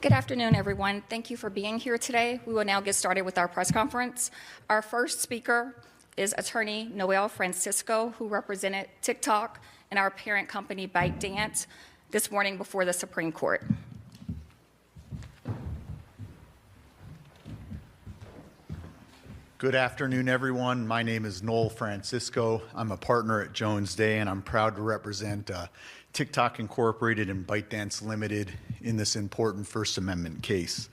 Good afternoon, everyone. Thank you for being here today. We will now get started with our press conference. Our first speaker is attorney Noel Francisco, who represented TikTok and our parent company ByteDance this morning before the Supreme Court. Good afternoon, everyone. My name is Noel Francisco. I'm a partner at Jones Day, and I'm proud to represent TikTok Incorporated and ByteDance Limited in this important First Amendment case.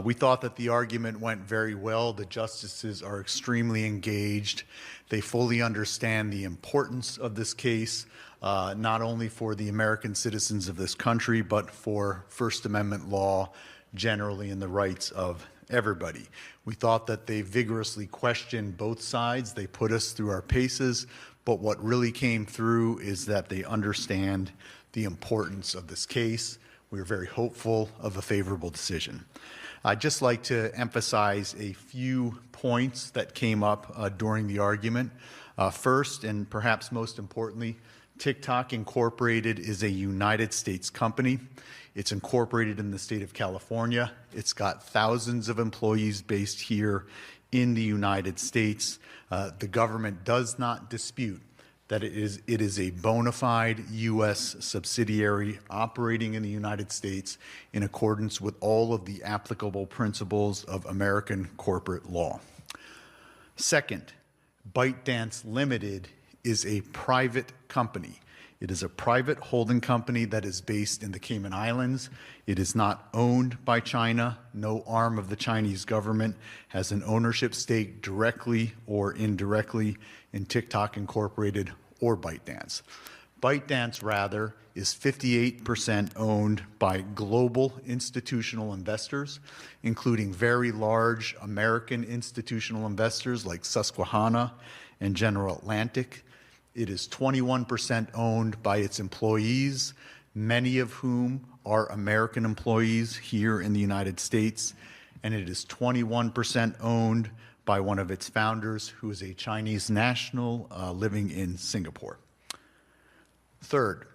We thought that the argument went very well. The justices are extremely engaged. They fully understand the importance of this case, not only for the American citizens of this country, but for First Amendment law generally and the rights of everybody. We thought that they vigorously questioned both sides. They put us through our paces, but what really came through is that they understand the importance of this case. We are very hopeful of a favorable decision. I'd just like to emphasize a few points that came up during the argument. First, and perhaps most importantly, TikTok Incorporated is a United States company. It's incorporated in the state of California. It's got thousands of employees based here in the United States. The government does not dispute that it is a bona fide U.S. subsidiary operating in the United States in accordance with all of the applicable principles of American corporate law. Second, ByteDance Limited is a private company. It is a private holding company that is based in the Cayman Islands. It is not owned by China. No arm of the Chinese government has an ownership stake directly or indirectly in TikTok Incorporated or ByteDance. ByteDance, rather, is 58% owned by global institutional investors, including very large American institutional investors like Susquehanna and General Atlantic. It is 21% owned by its employees, many of whom are American employees here in the United States, and it is 21% owned by one of its founders, who is a Chinese national living in Singapore. Third,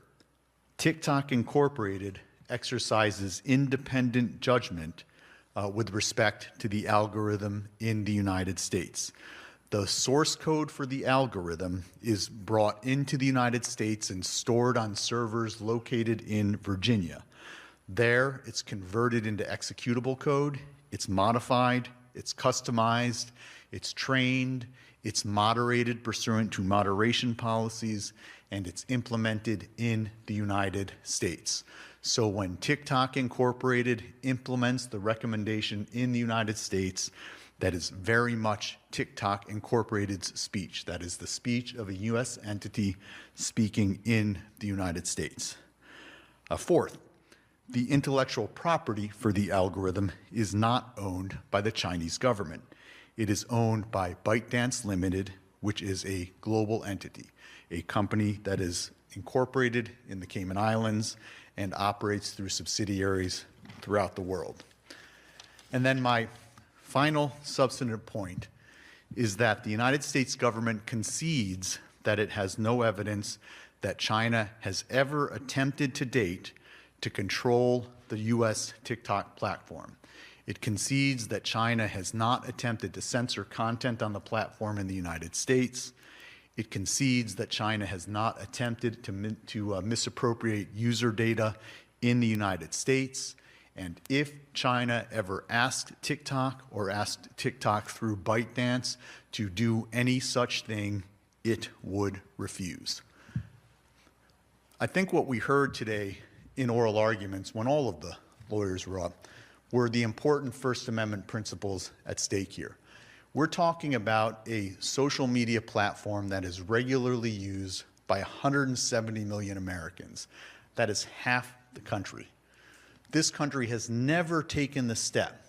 TikTok Incorporated exercises independent judgment with respect to the algorithm in the United States. The source code for the algorithm is brought into the United States and stored on servers located in Virginia. There, it's converted into executable code, it's modified, it's customized, it's trained, it's moderated pursuant to moderation policies, and it's implemented in the United States. So when TikTok Incorporated implements the recommendation in the United States, that is very much TikTok Incorporated's speech. That is the speech of a U.S. entity speaking in the United States. Fourth, the intellectual property for the algorithm is not owned by the Chinese government. It is owned by ByteDance Limited, which is a global entity, a company that is incorporated in the Cayman Islands and operates through subsidiaries throughout the world. And then my final substantive point is that the United States government concedes that it has no evidence that China has ever attempted to date to control the U.S. TikTok platform. It concedes that China has not attempted to censor content on the platform in the United States. It concedes that China has not attempted to misappropriate user data in the United States. And if China ever asked TikTok or asked TikTok through ByteDance to do any such thing, it would refuse. I think what we heard today in oral arguments, when all of the lawyers were up, were the important First Amendment principles at stake here. We're talking about a social media platform that is regularly used by 170 million Americans. That is half the country. This country has never taken the step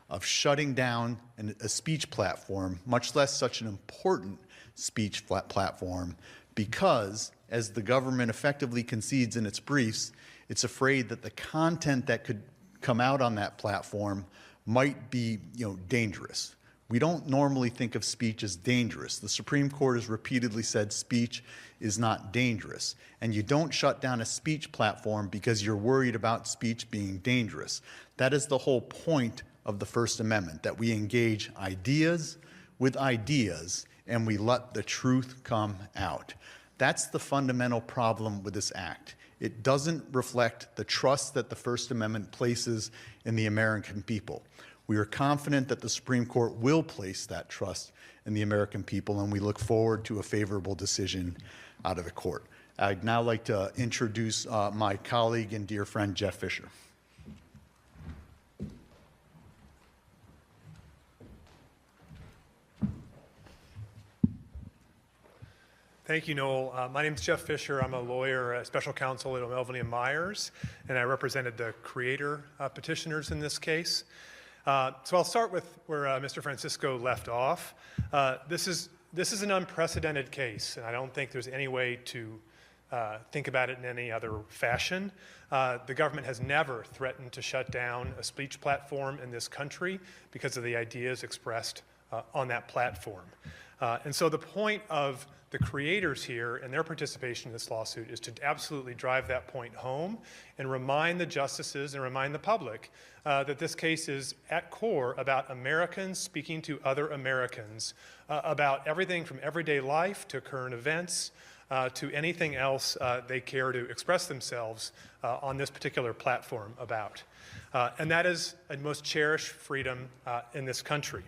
of shutting down a speech platform, much less such an important speech platform, because, as the government effectively concedes in its briefs, it's afraid that the content that could come out on that platform might be, dangerous. We don't normally think of speech as dangerous. The Supreme Court has repeatedly said speech is not dangerous. And you don't shut down a speech platform because you're worried about speech being dangerous. That is the whole point of the First Amendment, that we engage ideas with ideas and we let the truth come out. That's the fundamental problem with this act. It doesn't reflect the trust that the First Amendment places in the American people. We are confident that the Supreme Court will place that trust in the American people, and we look forward to a favorable decision out of the court. I'd now like to introduce my colleague and dear friend, Jeff Fisher. Thank you, Noel. My name is Jeff Fisher. I'm a lawyer, a special counsel at O'Melveny & Myers, and I represented the creator petitioners in this case. So I'll start with where Mr. Francisco left off. This is an unprecedented case, and I don't think there's any way to think about it in any other fashion. The government has never threatened to shut down a speech platform in this country because of the ideas expressed on that platform. And so the point of the creators here and their participation in this lawsuit is to absolutely drive that point home and remind the justices and remind the public that this case is at core about Americans speaking to other Americans about everything from everyday life to current events to anything else they care to express themselves on this particular platform about. And that is a most cherished freedom in this country.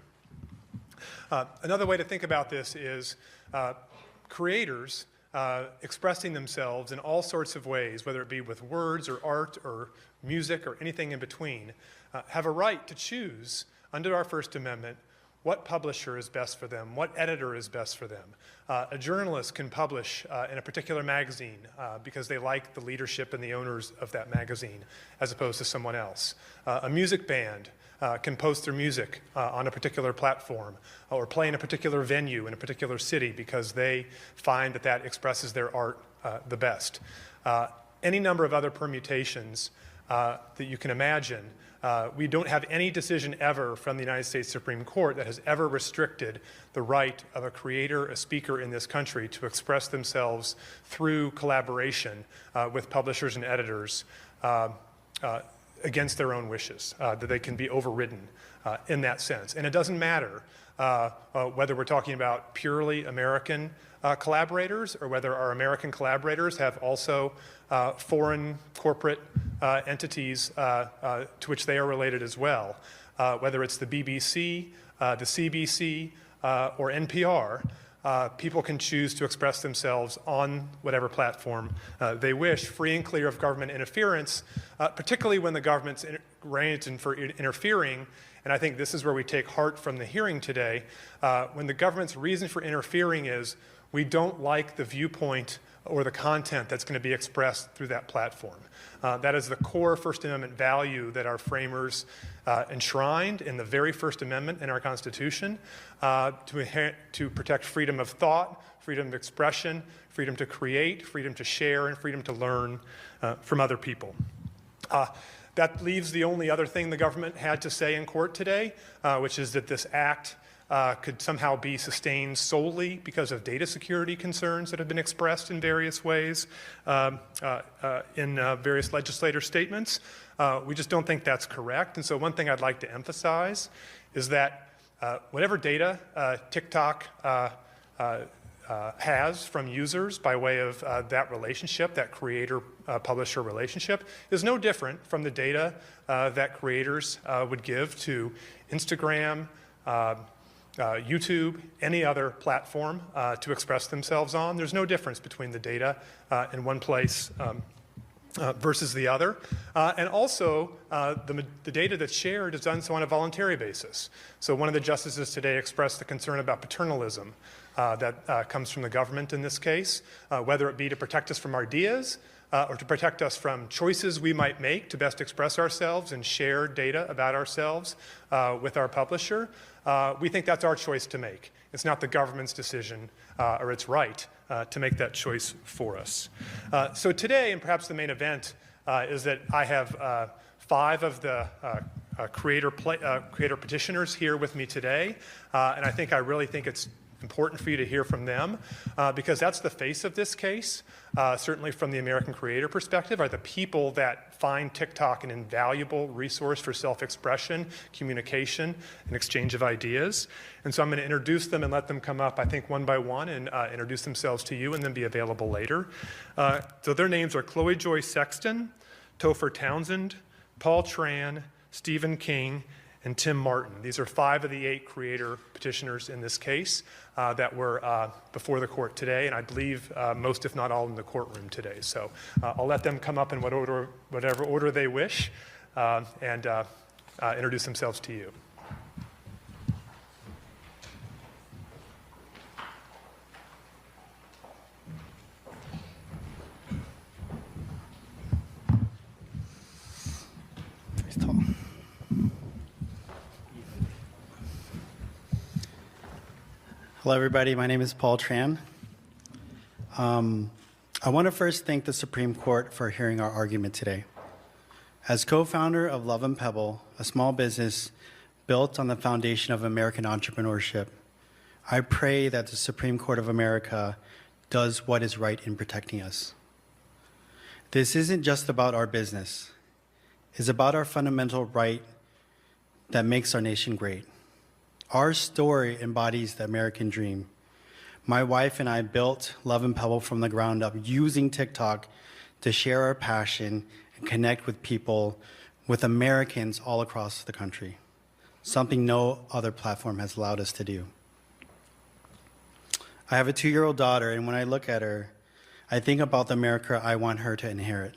Another way to think about this is creators expressing themselves in all sorts of ways, whether it be with words or art or music or anything in between, have a right to choose under our First Amendment what publisher is best for them, what editor is best for them. A journalist can publish in a particular magazine because they like the leadership and the owners of that magazine as opposed to someone else. A music band can post their music on a particular platform or play in a particular venue in a particular city because they find that that expresses their art the best. Any number of other permutations that you can imagine. We don't have any decision ever from the United States Supreme Court that has ever restricted the right of a creator, a speaker in this country to express themselves through collaboration with publishers and editors against their own wishes, that they can be overridden in that sense. And it doesn't matter whether we're talking about purely American collaborators or whether our American collaborators have also foreign corporate entities to which they are related as well. Whether it's the BBC, the CBC, or NPR, people can choose to express themselves on whatever platform they wish, free and clear of government interference, particularly when the government's arranged for interfering. And I think this is where we take heart from the hearing today. When the government's reason for interfering is we don't like the viewpoint or the content that's going to be expressed through that platform. That is the core First Amendment value that our framers enshrined in the very First Amendment in our Constitution to protect freedom of thought, freedom of expression, freedom to create, freedom to share, and freedom to learn from other people. That leaves the only other thing the government had to say in court today, which is that this act could somehow be sustained solely because of data security concerns that have been expressed in various ways in various legislator statements. We just don't think that's correct. And so one thing I'd like to emphasize is that whatever data TikTok has from users by way of that relationship, that creator-publisher relationship, is no different from the data that creators would give to Instagram, YouTube, any other platform to express themselves on. There's no difference between the data in one place versus the other. And also, the data that's shared is done so on a voluntary basis. So one of the justices today expressed the concern about paternalism that comes from the government in this case, whether it be to protect us from ideas or to protect us from choices we might make to best express ourselves and share data about ourselves with our publisher. We think that's our choice to make. It's not the government's decision or its right to make that choice for us. So today, and perhaps the main event, is that I have 5 of the creator petitioners here with me today, and I really think it's important for you to hear from them because that's the face of this case. Certainly from the American creator perspective are the people that find TikTok an invaluable resource for self-expression, communication, and exchange of ideas. And so I'm going to introduce them and let them come up, I think, one by one and introduce themselves to you and then be available later. So their names are Chloe Joy Sexton, Topher Townsend, Paul Tran, Stephen King, and Tim Martin. These are 5 of the 8 creator petitioners in this case that were before the court today, and I believe most, if not all, in the courtroom today. So I'll let them come up in whatever order they wish and introduce themselves to you. Hello, everybody. My name is Paul Tran. I want to first thank the Supreme Court for hearing our argument today. As co-founder of Love and Pebble, a small business built on the foundation of American entrepreneurship, I pray that the Supreme Court of America does what is right in protecting us. This isn't just about our business. It's about our fundamental right that makes our nation great. Our story embodies the American dream. My wife and I built Love and Pebble from the ground up using TikTok to share our passion and connect with people, with Americans all across the country, something no other platform has allowed us to do. I have a 2-year-old daughter, and when I look at her, I think about the America I want her to inherit.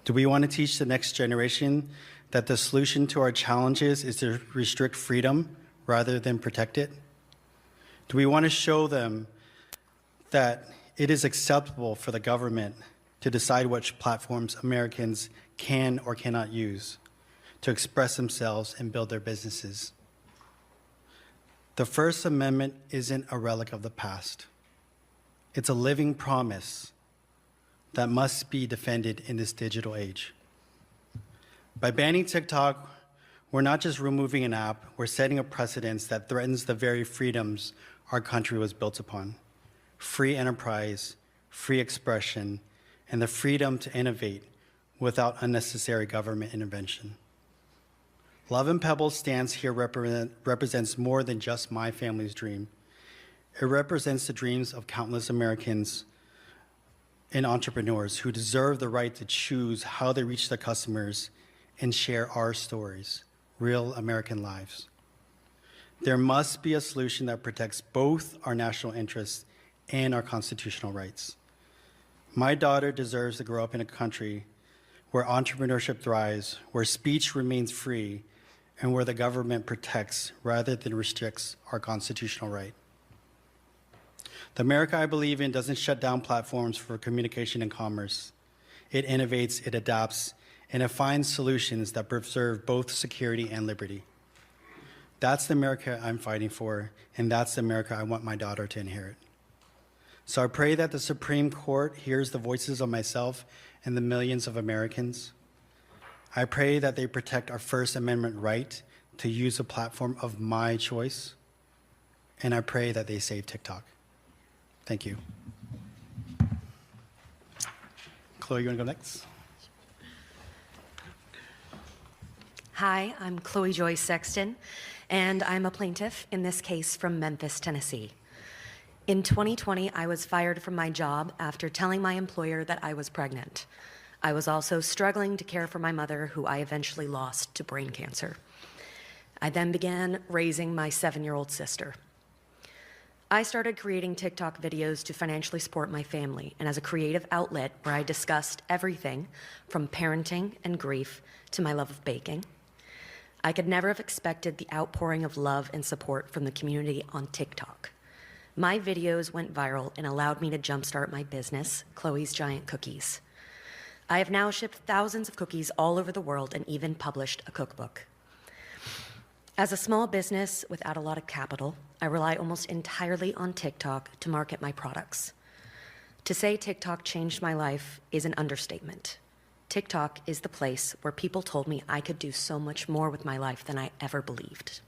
Do we want to teach the next generation that the solution to our challenges is to restrict freedom rather than protect it? Do we want to show them that it is acceptable for the government to decide which platforms Americans can or cannot use to express themselves and build their businesses? The First Amendment isn't a relic of the past. It's a living promise that must be defended in this digital age. By banning TikTok, we're not just removing an app, we're setting a precedent that threatens the very freedoms our country was built upon: free enterprise, free expression, and the freedom to innovate without unnecessary government intervention. Love and Pebble stands here represents more than just my family's dream. It represents the dreams of countless Americans and entrepreneurs who deserve the right to choose how they reach their customers and share our stories, real American lives. There must be a solution that protects both our national interests and our constitutional rights. My daughter deserves to grow up in a country where entrepreneurship thrives, where speech remains free, and where the government protects rather than restricts our constitutional right. The America I believe in doesn't shut down platforms for communication and commerce. It innovates, it adapts, and it finds solutions that preserve both security and liberty. That's the America I'm fighting for, and that's the America I want my daughter to inherit. So I pray that the Supreme Court hears the voices of myself and the millions of Americans. I pray that they protect our First Amendment right to use a platform of my choice, and I pray that they save TikTok. Thank you. Chloe, you want to go next? Hi, I'm Chloe Joy Sexton, and I'm a plaintiff in this case from Memphis, Tennessee. In 2020, I was fired from my job after telling my employer that I was pregnant. I was also struggling to care for my mother, who I eventually lost to brain cancer. I then began raising my 7-year-old sister. I started creating TikTok videos to financially support my family and as a creative outlet where I discussed everything from parenting and grief to my love of baking. I could never have expected the outpouring of love and support from the community on TikTok. My videos went viral and allowed me to jumpstart my business, Chloe's Giant Cookies. I have now shipped thousands of cookies all over the world and even published a cookbook. As a small business without a lot of capital, I rely almost entirely on TikTok to market my products. To say TikTok changed my life is an understatement. TikTok is the place where people told me I could do so much more with my life than I ever believed.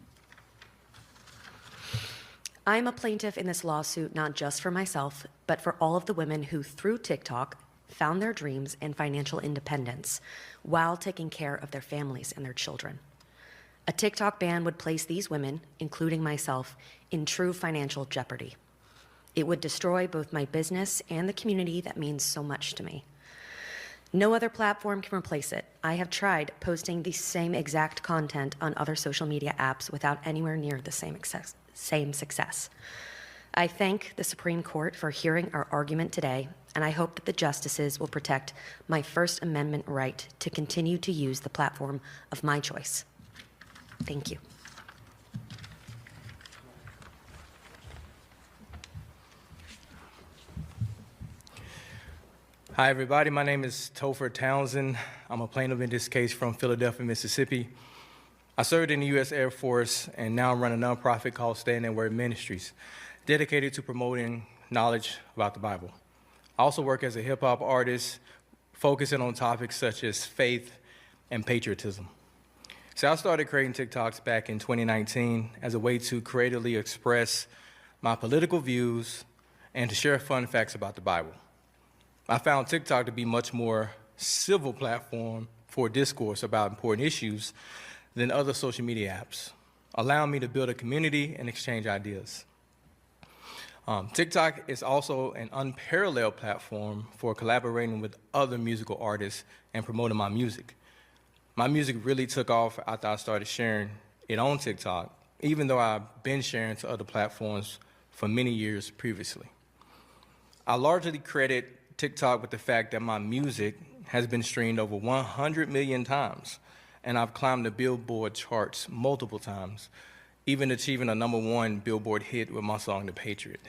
I am a plaintiff in this lawsuit not just for myself, but for all of the women who, through TikTok, found their dreams and financial independence while taking care of their families and their children. A TikTok ban would place these women, including myself, in true financial jeopardy. It would destroy both my business and the community that means so much to me. No other platform can replace it. I have tried posting the same exact content on other social media apps without anywhere near the same success. I thank the Supreme Court for hearing our argument today, and I hope that the justices will protect my First Amendment right to continue to use the platform of my choice. Thank you. Hi, everybody. My name is Topher Townsend. I'm a plaintiff in this case from Philadelphia, Mississippi. I served in the U.S. Air Force and now run a nonprofit called Stand and Word Ministries, dedicated to promoting knowledge about the Bible. I also work as a hip-hop artist, focusing on topics such as faith and patriotism. So I started creating TikToks back in 2019 as a way to creatively express my political views and to share fun facts about the Bible. I found TikTok to be much more civil platform for discourse about important issues than other social media apps, allowing me to build a community and exchange ideas. TikTok is also an unparalleled platform for collaborating with other musical artists and promoting my music. My music really took off after I started sharing it on TikTok, even though I've been sharing to other platforms for many years previously. I largely credit TikTok with the fact that my music has been streamed over 100 million times, and I've climbed the Billboard charts multiple times, even achieving a #1 Billboard hit with my song, The Patriot.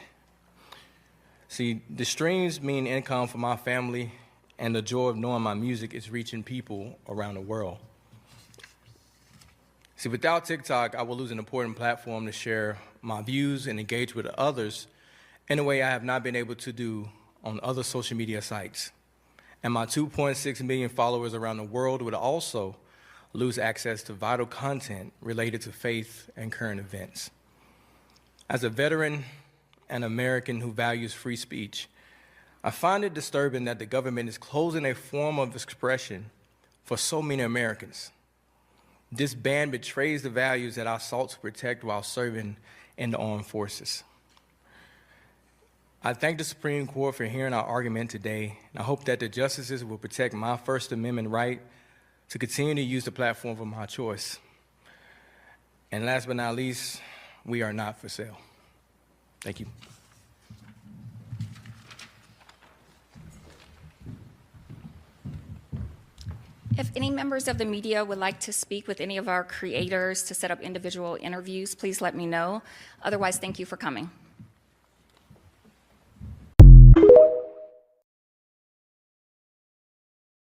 See, the streams mean income for my family, and the joy of knowing my music is reaching people around the world. See, without TikTok, I will lose an important platform to share my views and engage with others in a way I have not been able to do on other social media sites. And my 2.6 million followers around the world would also lose access to vital content related to faith and current events. As a veteran and American who values free speech, I find it disturbing that the government is closing a form of expression for so many Americans. This ban betrays the values that I sought to protect while serving in the armed forces. I thank the Supreme Court for hearing our argument today, and I hope that the justices will protect my First Amendment right to continue to use the platform of my choice. And last but not least, we are not for sale. Thank you. If any members of the media would like to speak with any of our creators to set up individual interviews, please let me know. Otherwise, thank you for coming.